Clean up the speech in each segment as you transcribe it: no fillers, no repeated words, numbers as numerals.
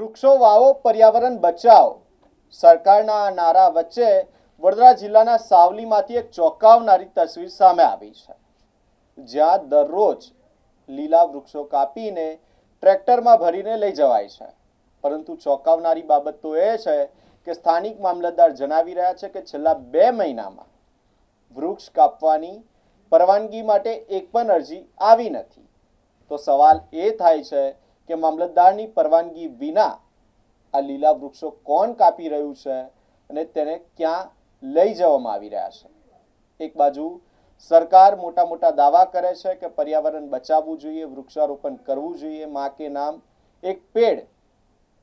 વૃક્ષો વાવો પર્યાવરણ બચાવો સરકારના આ નારા વચ્ચે વડોદરા જિલ્લાના સાવલીમાંથી એક ચોંકાવનારી તસવીર સામે આવી છે, જ્યાં દરરોજ લીલા વૃક્ષો કાપીને ટ્રેક્ટરમાં ભરીને લઈ જવાય છે. પરંતુ ચોંકાવનારી બાબત તો એ છે કે સ્થાનિક મામલતદાર જણાવી રહ્યા છે કે છેલ્લા 2 મહિનામાં વૃક્ષ કાપવાની પરવાનગી માટે એક પણ અરજી આવી નથી. તો સવાલ એ થાય છે કે મામલતદારની પરવાનગી વિના આ લીલા વૃક્ષો કોણ કાપી રહ્યું છે અને તેને ક્યાં લઈ જવામાં આવી રહ્યા છે. એક બાજુ સરકાર મોટા મોટા દાવા કરે છે કે પર્યાવરણ બચાવવું જોઈએ, વૃક્ષારોપણ કરવું જોઈએ, માં કે નામ એક પેડ,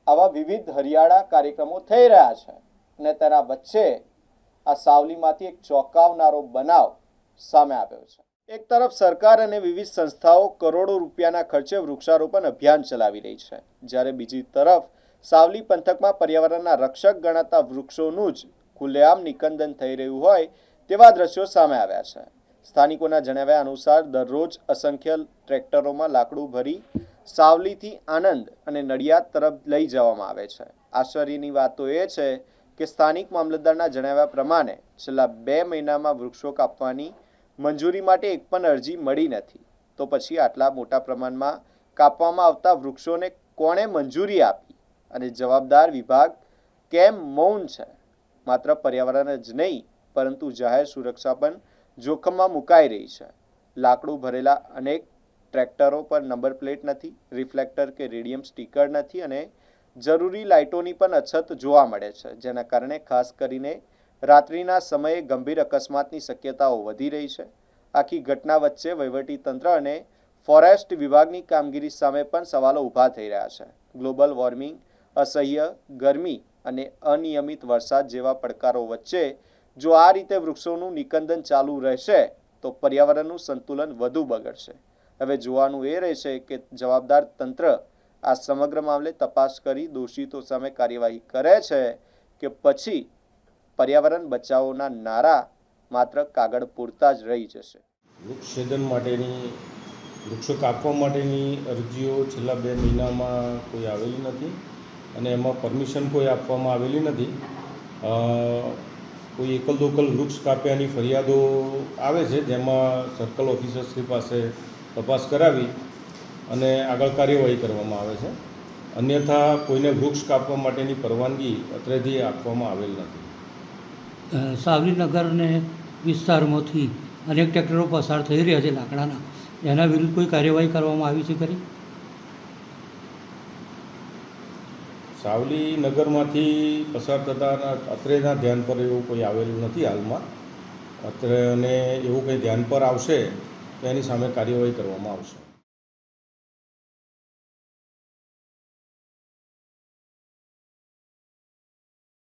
આવા વિવિધ હરિયાળા કાર્યક્રમો થઈ રહ્યા છે અને તેના વચ્ચે આ સાવલીમાંથી એક ચોંકાવનારો બનાવ સામે આવ્યો છે. એક તરફ સરકાર અને વિવિધ સંસ્થાઓ કરોડો રૂપિયાના ખર્ચે વૃક્ષારોપણ અભિયાન ચલાવી રહી છે, જ્યારે બીજી તરફ સાવલી પંથકમાં પર્યાવરણના રક્ષક ગણાતા વૃક્ષોનું જ ખુલ્લેઆમ નિકંદન થઈ રહ્યું હોય તેવા દ્રશ્યો સામે આવ્યા છે. સ્થાનિકોના જણાવ્યા અનુસાર દરરોજ અસંખ્ય ટ્રેક્ટરોમાં લાકડું ભરી સાવલીથી આણંદ અને નડિયાદ તરફ લઈ જવામાં આવે છે. આશ્ચર્યની વાત તો એ છે કે સ્થાનિક મામલતદારના જણાવ્યા પ્રમાણે છેલ્લા 2 મહિનામાં વૃક્ષો કાપવાની મંજૂરી માટે એક પણ અરજી મળી નથી. તો પછી આટલા મોટા પ્રમાણમાં કાપવામાં આવતા વૃક્ષોને કોણે મંજૂરી આપી અને જવાબદાર વિભાગ કેમ મૌન છે? માત્ર પર્યાવરણ જ નહીં પરંતુ જાહેર સુરક્ષા પણ જોખમમાં મુકાઈ રહી છે. લાકડું ભરેલા અનેક ટ્રેક્ટરો પર નંબર પ્લેટ નથી, રિફ્લેક્ટર કે રેડિયમ સ્ટીકર નથી અને જરૂરી લાઇટોની પણ અછત જોવા મળે છે, જેના કારણે ખાસ કરીને રાત્રિના સમયે ગંભીર અકસ્માતની શક્યતાઓ વધી રહી છે. આખી ઘટના વચ્ચે વહીવટીતંત્ર અને ફોરેસ્ટ વિભાગની કામગીરી સામે પણ સવાલો ઊભા થઈ રહ્યા છે. ગ્લોબલ વોર્મિંગ, અસહ્ય ગરમી અને અનિયમિત વરસાદ જેવા પડકારો વચ્ચે જો આ રીતે વૃક્ષોનું નિકંદન ચાલુ રહેશે તો પર્યાવરણનું સંતુલન વધુ બગડશે. હવે જોવાનું એ રહેશે કે જવાબદાર તંત્ર આ સમગ્ર મામલે તપાસ કરી દોષિતો સામે કાર્યવાહી કરે છે કે પછી પર્યાવરણ બચાવોના નારા માત્ર કાગળ પૂરતા જ રહી જશે. વૃક્ષ છેદન માટેની, વૃક્ષો કાપવા માટેની અરજીઓ છેલ્લા 2 મહિનામાં કોઈ આવેલી નથી અને એમાં પરમિશન કોઈ આપવામાં આવેલી નથી. કોઈ એકલ દોકલ વૃક્ષ કાપ્યાની ફરિયાદો આવે છે, જેમાં સર્કલ ઓફિસરશ્રી પાસે તપાસ કરાવી અને આગળ કાર્યવાહી કરવામાં આવે છે. અન્યથા કોઈને વૃક્ષ કાપવા માટેની પરવાનગી અત્રેથી આપવામાં આવેલ નથી. સાવલી નગરને વિસ્તારમાંથી અનેક ટ્રેક્ટરો પસાર થઈ રહ્યા છે લાકડાના, એના વિરુદ્ધ કોઈ કાર્યવાહી કરવામાં આવી છે ખરી? સાવલી નગરમાંથી પસાર થતા અત્રેના ધ્યાન પર એવું કોઈ આવેલું નથી હાલમાં. અત્રે અને એવું કંઈ ધ્યાન પર આવશે તો એની સામે કાર્યવાહી કરવામાં આવશે.